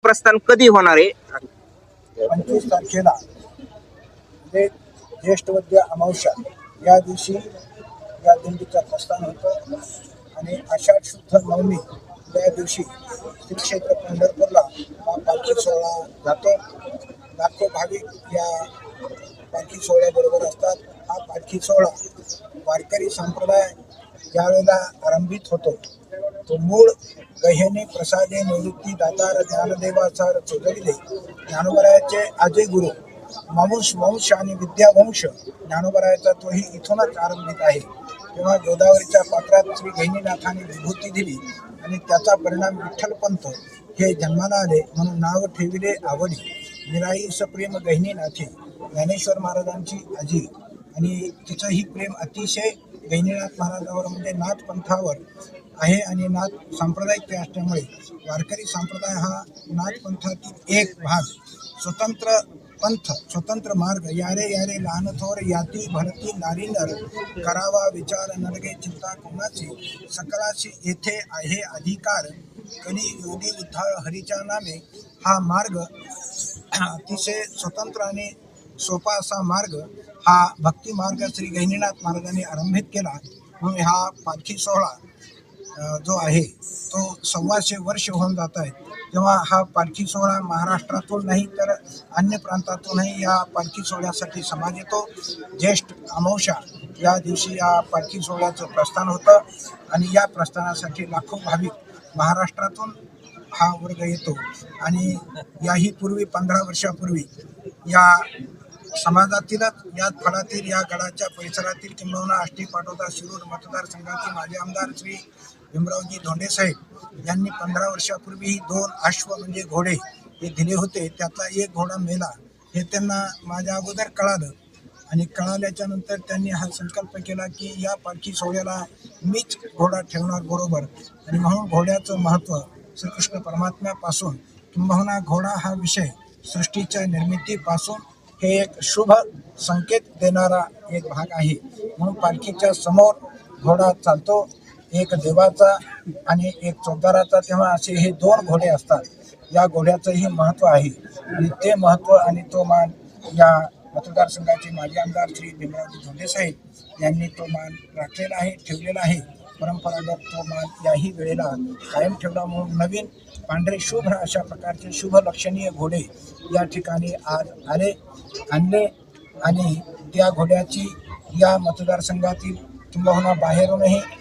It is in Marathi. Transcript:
प्रस्थान कधी होणार आहे? 25 तारखेला म्हणजे ज्येष्ठ वद्य अमावस्या या दिवशी या दिंडीचं प्रस्थान होतं आणि आषाढ शुद्ध नवमी या दिवशी श्री क्षेत्र पंढरपूरला हा पालखी सोहळा जातो. लाखो भाविक या पालखी सोहळ्याबरोबर असतात. हा पालखी सोहळा वारकरी संप्रदाय ज्यावेळेला आरंभित होतो तो मूळ गह्यने प्रसादे निवृत्ती दातार ज्ञानदेवाचार चोदविले ज्ञानोबरायाचे आजे गुरु मामुष वंश आणि विद्यावंश ज्ञानोबरायाचा तोही इथूनच आरंभित आहे. तेव्हा गोदावरीच्या पात्रात श्री गहिनीनाथाने विभूती दिली आणि त्याचा परिणाम विठ्ठलपंत हे जन्माला आले म्हणून नाव ठेविले आवडी. निराईस प्रेम गहिनीनाथी ज्ञानेश्वर महाराजांची आजी आणि तिचंही प्रेम अतिशय गहिनीनाथ महाराजावर म्हणजे नाथ पंथावर आहे आणि नाथ सांप्रदायिक असल्यामुळे वारकरी संप्रदाय हा नाथ पंथातील एक भाग स्वतंत्र पंथ स्वतंत्र मार्ग यारे यारे लहान थोर याती भरती नारी नर करावा विचार नरगे चिंता कोणाची सकलाची येथे आहे अधिकार कली योगी उद्धार हरीच्या नामे. हा मार्ग अतिशय स्वतंत्र आणि सोपा असा मार्ग हा भक्ती मार्ग श्री गहिनीनाथ महाराजांनी आरंभित केला. म्हणून हा पालखी सोहळा जो आहे तो 125 वर्ष होऊन जात आहेत. तेव्हा हा पालखी सोहळा महाराष्ट्रातून नाही तर अन्य प्रांतातूनही या पालखी सोहळ्यासाठी समाज येतो. ज्येष्ठ अमावस्या या दिवशी या पालखी सोहळ्याचं प्रस्थान होतं आणि या प्रस्थानासाठी लाखो भाविक महाराष्ट्रातून हा वर्ग येतो. आणि याही पूर्वी 15 वर्षापूर्वी या समाजातीलच या फळातील या गडाच्या परिसरातील किंबहुना आष्टी पाटोदा शिरूर मतदारसंघाचे माजी आमदार श्री भीमरावजी धोंडे साहेब यांनी 15 वर्षापूर्वी 2 अश्व म्हणजे घोडे हे दिले होते. त्यातला एक घोडा मेला हे त्यांना माझ्या अगोदर कळालं आणि कळाल्याच्या नंतर त्यांनी हा संकल्प केला की या पालखी सोहळ्याला मीच घोडा ठेवणार बरोबर. आणि म्हणून घोड्याचं महत्त्व श्रीकृष्ण परमात्म्यापासून किंबहुना घोडा हा विषय सृष्टीच्या निर्मितीपासून हे एक शुभ संकेत देणारा एक भाग आहे. म्हणून पालखीच्या समोर घोडा चालतो, एक देवाचा आणि एक चौदाराचा. तेव्हा असे हे 2 घोडे असतात. या घोड्याचंही महत्त्व आहे आणि ते महत्त्व आणि तो मान या मतदारसंघाचे माजी आमदार श्री भीमरावजी धोंडे साहेब यांनी तो मान राखलेला आहे ठेवलेला आहे. परंपरागत तो मान याही वेळेला कायम ठेवला. म्हणून नवीन पांढरे शुभ्र अशा प्रकारचे शुभ लक्षणीय घोडे या ठिकाणी आज आणले आणि त्या घोड्याची या मतदारसंघातील किंबहुना बाहेरूनही